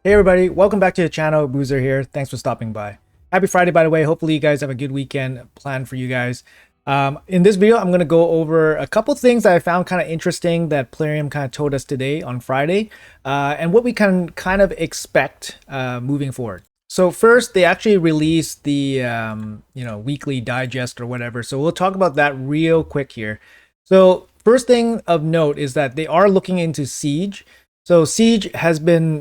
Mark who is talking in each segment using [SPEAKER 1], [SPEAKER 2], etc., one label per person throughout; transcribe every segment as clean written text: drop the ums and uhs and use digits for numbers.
[SPEAKER 1] Hey everybody, welcome back to the channel. Boozer here. Thanks for stopping by. Happy Friday, by the way. Hopefully you guys have a good weekend planned for you guys. In this video, I'm going to go over a couple things that I found kind of interesting that Plarium kind of told us today on Friday, and what we can kind of expect moving forward. So first, they actually released the weekly digest or whatever. So we'll talk about that real quick here. So first thing of note is that they are looking into Siege. So Siege has been,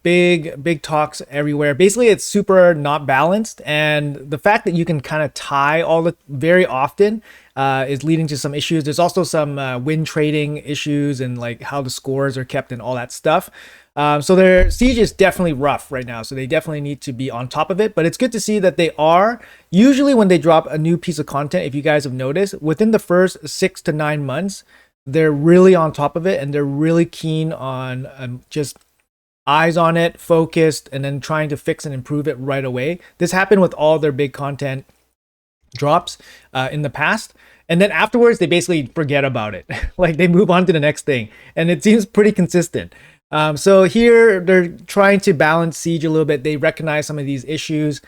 [SPEAKER 1] big talks everywhere. Basically, it's super not balanced, and the fact that you can kind of tie all the very often is leading to some issues. There's also some win trading issues and like how the scores are kept and all that stuff. So their Siege is definitely rough right now. So they definitely need to be on top of it. But it's good to see that they are. Usually when they drop a new piece of content, if you guys have noticed, within the first 6 to 9 months, they're really on top of it and they're really keen on just eyes on it, focused, and then trying to fix and improve it right away. This happened with all their big content drops in the past. And then afterwards, they basically forget about it. Like they move on to the next thing. And it seems pretty consistent. So here they're trying to balance Siege a little bit. They recognize some of these issues.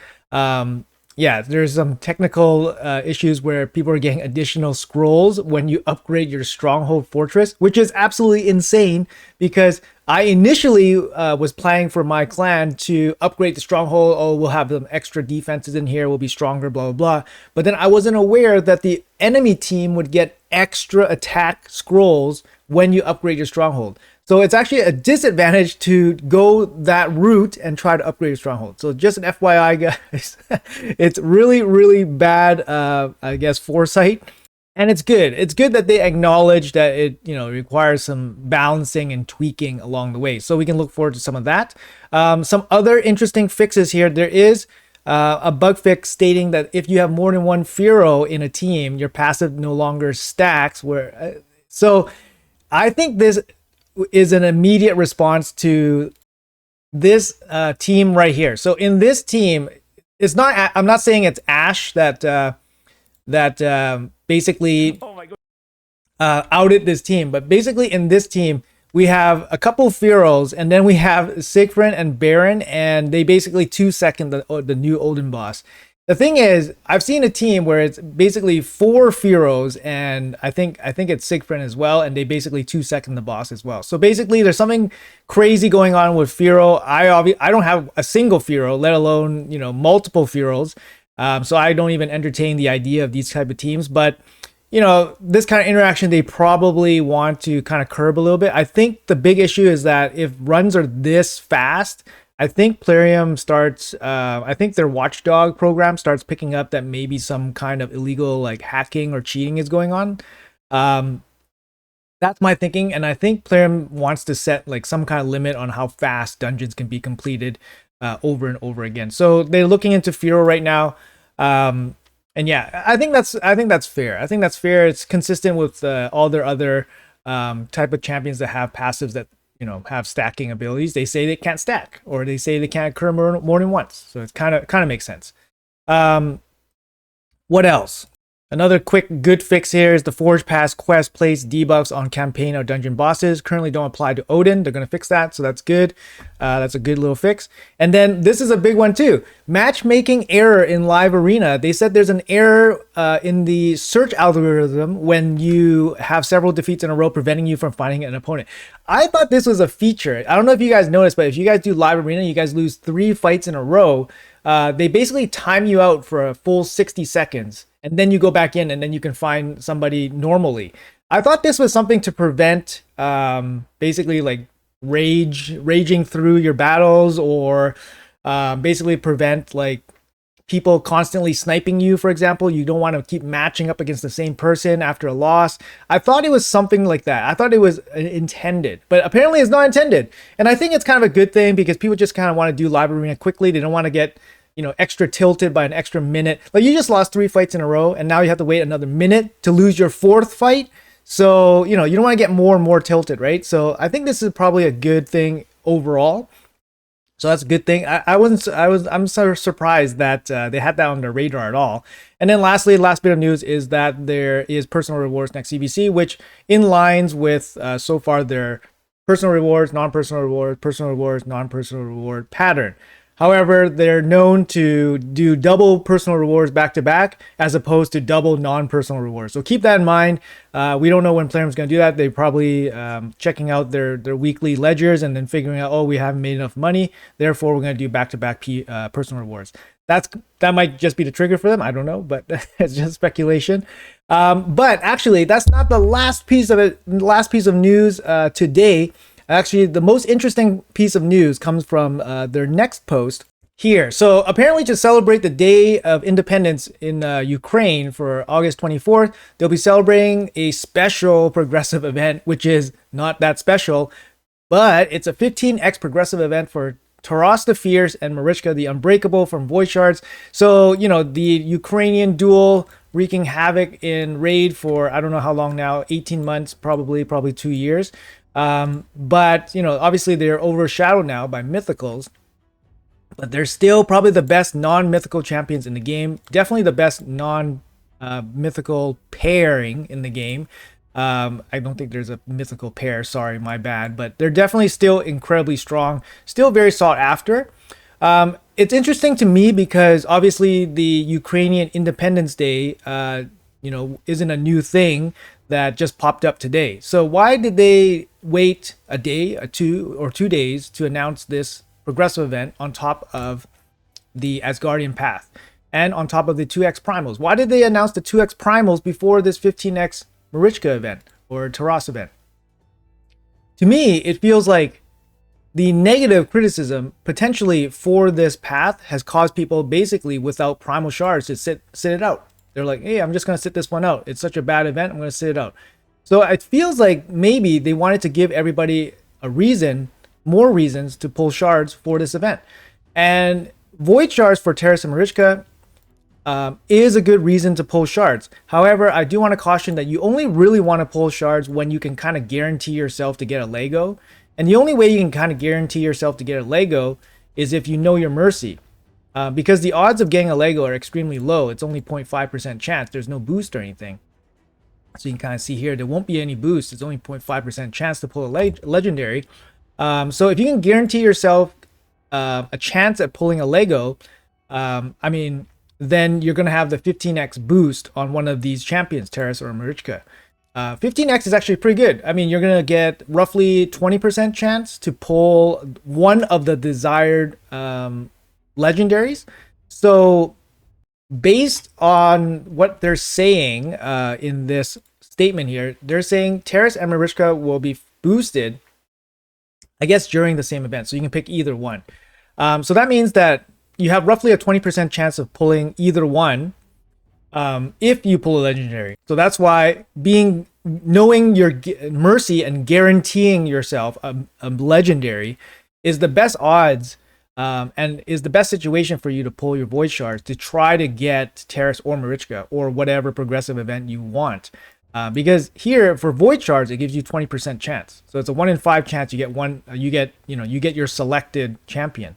[SPEAKER 1] Yeah, there's some technical issues where people are getting additional scrolls when you upgrade your stronghold fortress, which is absolutely insane because I initially was planning for my clan to upgrade the stronghold. Oh, we'll have some extra defenses in here. We'll be stronger, blah, blah, blah. But then I wasn't aware that the enemy team would get extra attack scrolls when you upgrade your stronghold. So it's actually a disadvantage to go that route and try to upgrade your stronghold. So just an FYI, guys, it's really, really bad, I guess, foresight. And it's good. It's good that they acknowledge that it, requires some balancing and tweaking along the way. So we can look forward to some of that. Some other interesting fixes here. There is a bug fix stating that if you have more than one Firo in a team, your passive no longer stacks. So I think this is an immediate response to this team right here. So in this team, it's not. I'm not saying it's Ash that basically outed this team, but basically in this team we have a couple Firos, and then we have Siegfried and Baron, and they basically 2-second the new Odin boss. The thing is, I've seen a team where it's basically 4 Firos, and I think it's Siegfried as well, and they basically 2-second the boss as well. So basically, there's something crazy going on with Firo. I don't have a single Firo, let alone multiple Firos. So I don't even entertain the idea of these type of teams. But this kind of interaction they probably want to kind of curb a little bit. I think the big issue is that if runs are this fast, I think Plarium starts, I think their watchdog program starts picking up that maybe some kind of illegal like hacking or cheating is going on. That's my thinking. And I think Plarium wants to set like some kind of limit on how fast dungeons can be completed over and over again. So they're looking into Firo right now. And yeah, I think that's fair. I think that's fair. It's consistent with all their other type of champions that have passives that have stacking abilities. They say they can't stack, or they say they can't occur more than once. So it's kind of makes sense. What else? Another quick good fix here is the Forge Pass quest place debuffs on campaign or dungeon bosses. Currently don't apply to Odin. They're going to fix that, so that's good. That's a good little fix. And then this is a big one too. Matchmaking error in live arena. They said there's an error in the search algorithm when you have several defeats in a row preventing you from finding an opponent. I thought this was a feature. I don't know if you guys noticed, but if you guys do live arena, you guys lose 3 fights in a row. They basically time you out for a full 60 seconds. And then you go back in and then you can find somebody normally. I thought this was something to prevent basically like raging through your battles, or basically prevent like people constantly sniping you, for example. You don't want to keep matching up against the same person after a loss. I thought it was something like that. I thought it was intended, but apparently it's not intended. And I think it's kind of a good thing because people just kind of want to do live arena quickly. They don't want to get extra tilted by an extra minute. Like you just lost 3 fights in a row and now you have to wait another minute to lose your 4th fight. So, you don't want to get more and more tilted, right? So I think this is probably a good thing overall. So that's a good thing. I'm so surprised that they had that on their radar at all. And then lastly, the last bit of news is that there is personal rewards next CVC, which in lines with so far their personal rewards, non-personal rewards, personal rewards, non-personal reward pattern. However, they're known to do double personal rewards back to back as opposed to double non-personal rewards. So keep that in mind. We don't know when Plarium's going to do that. They're probably checking out their weekly ledgers and then figuring out, oh, we haven't made enough money. Therefore, we're going to do back-to-back personal rewards. That might just be the trigger for them. I don't know, but it's just speculation. But actually, that's not the last piece of news today. Actually, the most interesting piece of news comes from their next post here. So apparently to celebrate the Day of Independence in Ukraine for August 24th, they'll be celebrating a special progressive event, which is not that special, but it's a 15x progressive event for Taras the Fierce and Marichka the Unbreakable from Void Shards. So, the Ukrainian duel wreaking havoc in Raid for I don't know how long now, 18 months, probably 2 years. But obviously they're overshadowed now by mythicals, but they're still probably the best non-mythical champions in the game. Definitely the best non-mythical pairing in the game. I don't think there's a mythical pair. Sorry, my bad. But they're definitely still incredibly strong, still very sought after. It's interesting to me because obviously the Ukrainian Independence Day, isn't a new thing that just popped up today. So why did they wait a day, 2 days to announce this progressive event on top of the Asgardian path and on top of the 2x primals? Why did they announce the 2x primals before this 15x Marichka event or Taras event? To me, it feels like the negative criticism potentially for this path has caused people basically without primal shards to sit it out. They're like, hey, I'm just going to sit this one out. It's such a bad event. I'm going to sit it out. So it feels like maybe they wanted to give everybody more reasons to pull shards for this event. And void shards for Taras and Marichka is a good reason to pull shards. However, I do want to caution that you only really want to pull shards when you can kind of guarantee yourself to get a Lego. And the only way you can kind of guarantee yourself to get a Lego is if you know your Mercy. Because the odds of getting a Lego are extremely low. It's only 0.5% chance. There's no boost or anything. So you can kind of see here, there won't be any boost. It's only 0.5% chance to pull a legendary. So if you can guarantee yourself a chance at pulling a Lego, then you're going to have the 15x boost on one of these champions, Taras or Marichka. 15x is actually pretty good. You're going to get roughly 20% chance to pull one of the desired legendaries. So based on what they're saying in this statement here, they're saying Taras and Marichka will be boosted, I guess, during the same event. So you can pick either one. So that means that you have roughly a 20% chance of pulling either one if you pull a legendary. So that's why knowing your Mercy and guaranteeing yourself a legendary is the best odds and is the best situation for you to pull your void shards to try to get Taras or Marichka or whatever progressive event you want. Because here for void shards it gives you 20% chance. So it's a 1 in 5 chance you get one. You get your selected champion.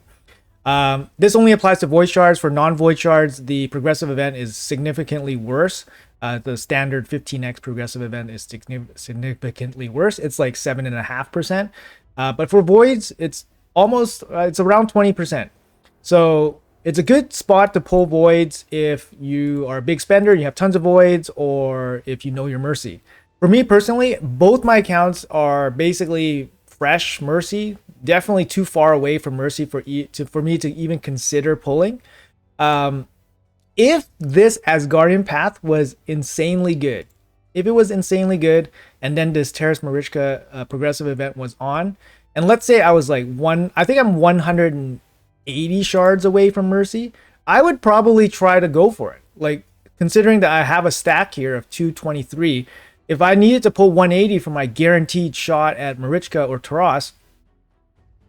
[SPEAKER 1] This only applies to void shards. For non-void shards, the progressive event is significantly worse. The standard 15x progressive event is significantly worse. It's like 7.5%. But for voids, it's around 20%. So it's a good spot to pull voids if you are a big spender, you have tons of voids, or if you know your Mercy. For me personally, both my accounts are basically fresh Mercy. Definitely too far away from Mercy for me to even consider pulling. If this Asgardian path was insanely good, and then this Taras Marichka progressive event was on, and let's say I was like I think I'm 180 shards away from Mercy, I would probably try to go for it. Like, considering that I have a stack here of 223, if I needed to pull 180 for my guaranteed shot at Marichka or Taras,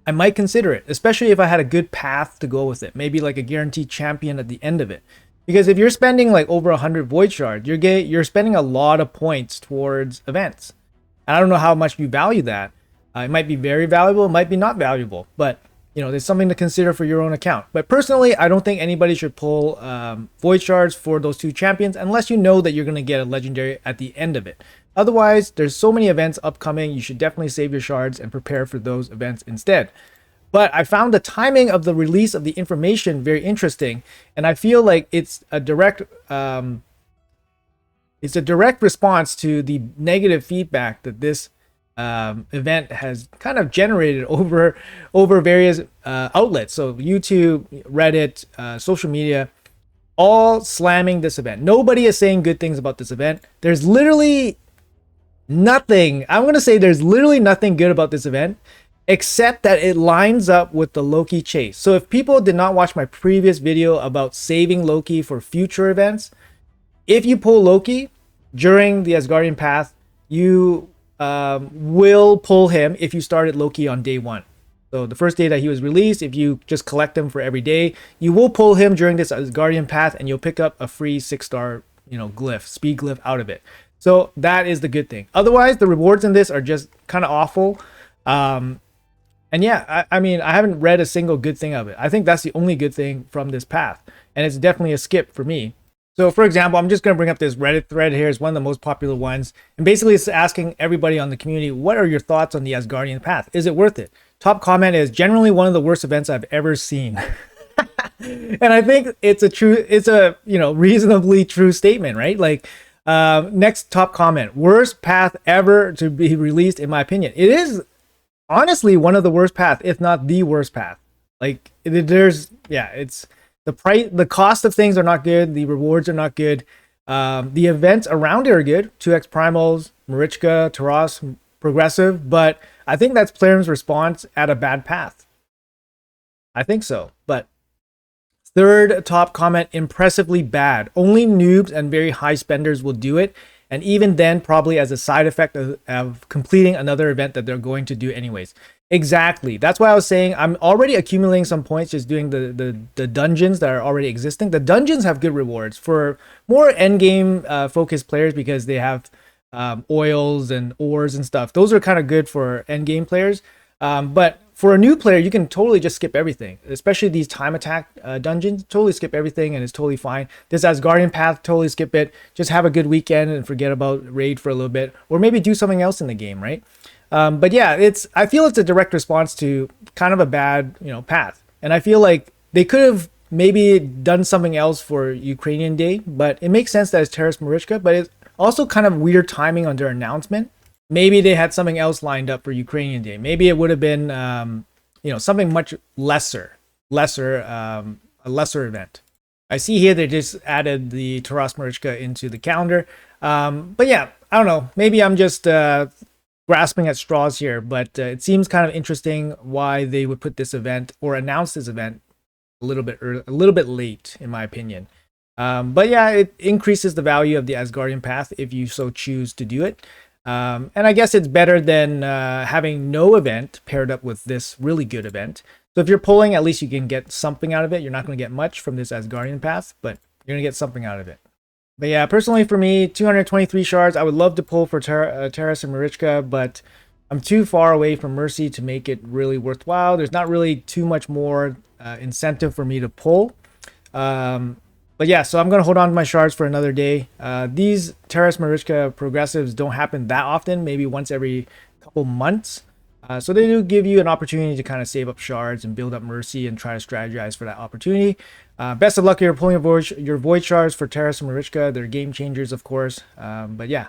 [SPEAKER 1] I might consider it, especially if I had a good path to go with it. Maybe like a guaranteed champion at the end of it. Because if you're spending like over 100 void shards, you're spending a lot of points towards events. And I don't know how much you value that. It might be very valuable, it might be not valuable. But there's something to consider for your own account. But personally, I don't think anybody should pull void shards for those 2 champions unless you know that you're going to get a legendary at the end of it. Otherwise, there's so many events upcoming. You should definitely save your shards and prepare for those events instead. But I found the timing of the release of the information very interesting, and I feel like it's a direct response to the negative feedback that this event has kind of generated over various outlets. So YouTube, Reddit, social media, all slamming this event. Nobody is saying good things about this event. There's literally nothing. I'm going to say there's literally nothing good about this event, except that it lines up with the Loki chase. So if people did not watch my previous video about saving Loki for future events, if you pull Loki during the Asgardian path, you will pull him if you started Loki on day 1. So the first day that he was released, if you just collect him for every day, you will pull him during this Asgardian path, and you'll pick up a free 6-star, glyph, speed glyph out of it. So that is the good thing. Otherwise, the rewards in this are just kind of awful. And yeah, I mean, I haven't read a single good thing of it. I think that's the only good thing from this path, and it's definitely a skip for me. So for example, I'm just going to bring up this Reddit thread here. It's one of the most popular ones. And basically it's asking everybody on the community, what are your thoughts on the Asgardian path? Is it worth it? Top comment is generally one of the worst events I've ever seen. And I think it's a reasonably true statement, right? Like, next top comment, worst path ever to be released in my opinion. It is honestly one of the worst paths, if not the worst path. Like it's the price, the cost of things are not good. The rewards are not good. The events around it are good. 2x primals, Marichka, Taras, progressive. But I think that's Plarium's response at a bad path. I think so. But third top comment, impressively bad. Only noobs and very high spenders will do it. And even then, probably as a side effect of completing another event that they're going to do anyways. Exactly. That's why I was saying I'm already accumulating some points just doing the dungeons that are already existing. The dungeons have good rewards for more endgame focused players because they have oils and ores and stuff. Those are kind of good for endgame players. But for a new player, you can totally just skip everything, especially these time attack dungeons. Totally skip everything and it's totally fine. This Asgardian path, totally skip it. Just have a good weekend and forget about raid for a little bit, or maybe do something else in the game, right? But yeah, I feel it's a direct response to kind of a bad, path. And I feel like they could have maybe done something else for Ukrainian Day, but it makes sense that it's Taras Marichka, but it's also kind of weird timing on their announcement. Maybe they had something else lined up for Ukrainian Day. Maybe it would have been, something much lesser, a lesser event. I see here they just added the Taras Marichka into the calendar. But yeah, I don't know. Maybe I'm just grasping at straws here, but it seems kind of interesting why they would put this event or announce this event a little bit late, in my opinion. But yeah, it increases the value of the Asgardian path if you so choose to do it. And I guess it's better than having no event paired up with this really good event. So if you're pulling, at least you can get something out of it. You're not going to get much from this Asgardian path, but you're going to get something out of it. But yeah, personally for me, 223 shards. I would love to pull for Taras and Marichka, but I'm too far away from Mercy to make it really worthwhile. There's not really too much more incentive for me to pull. But yeah, so I'm going to hold on to my shards for another day. These Taras Marichka progressives don't happen that often, maybe once every couple months. So they do give you an opportunity to kind of save up shards and build up Mercy and try to strategize for that opportunity. Best of luck here pulling your void shards for Taras and Marichka. They're game changers, of course. But yeah,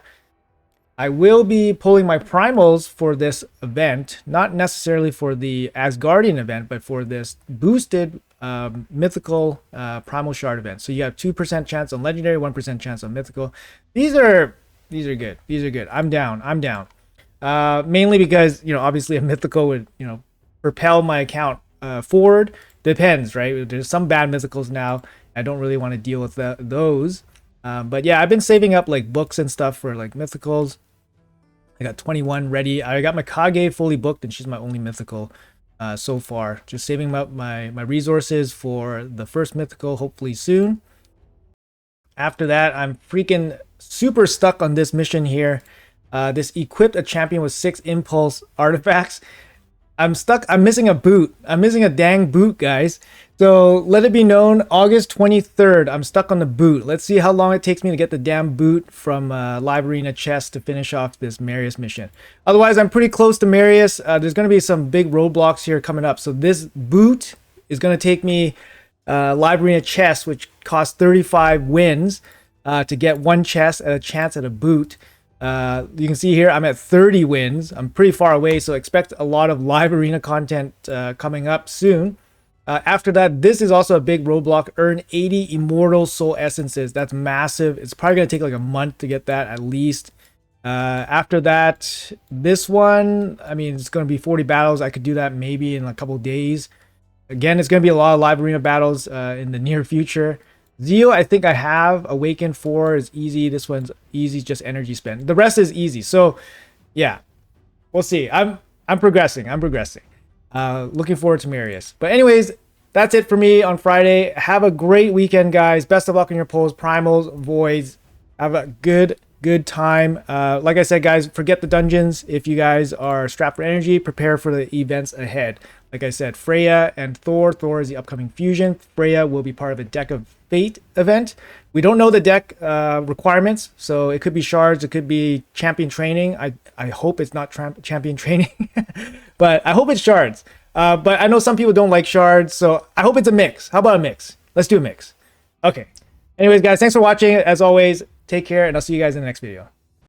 [SPEAKER 1] I will be pulling my primals for this event, not necessarily for the Asgardian event, but for this boosted mythical primal shard event. So you have 2% chance on legendary, 1% chance on mythical. These are good. These are good. I'm down. Mainly because obviously a mythical would propel my account forward. Depends, right? There's some bad mythicals now. I don't really want to deal with those. But yeah, I've been saving up like books and stuff for like mythicals. I got 21 ready. I got my Kage fully booked, and she's my only mythical so far. Just saving up my resources for the first mythical, hopefully soon. After that, I'm freaking super stuck on this mission here. This equipped a champion with 6 impulse artifacts. I'm stuck. I'm missing a boot. I'm missing a dang boot, guys. So let it be known, August 23rd, I'm stuck on the boot. Let's see how long it takes me to get the damn boot from Live Arena Chess to finish off this Marius mission. Otherwise, I'm pretty close to Marius. There's going to be some big roadblocks here coming up. So this boot is going to take me Live Arena Chess, which costs 35 wins to get one chess at a chance at a boot. You can see here I'm at 30 wins. I'm pretty far away, so expect a lot of live arena content coming up soon. After that, this is also a big roadblock. Earn 80 immortal soul essences. That's massive. It's probably going to take like a month to get that at least. After that, this one, I mean, it's going to be 40 battles. I could do that maybe in a couple days. Again, it's going to be a lot of live arena battles in the near future. Zeo, I think I have. Awaken 4 is easy. This one's easy, just energy spend. The rest is easy. So, yeah, we'll see. I'm progressing. I'm progressing. Looking forward to Marius. But anyways, that's it for me on Friday. Have a great weekend, guys. Best of luck on your polls, primals, voids. Have a good time. Like I said, guys, forget the dungeons. If you guys are strapped for energy, prepare for the events ahead. Like I said, Freya and Thor. Thor is the upcoming fusion. Freya will be part of a Deck of Fate event. We don't know the deck requirements, so it could be shards, it could be champion training. I hope it's not champion training, but I hope it's shards. But I know some people don't like shards, so I hope it's a mix. How about a mix? Let's do a mix. Okay. Anyways, guys, thanks for watching. As always, take care, and I'll see you guys in the next video.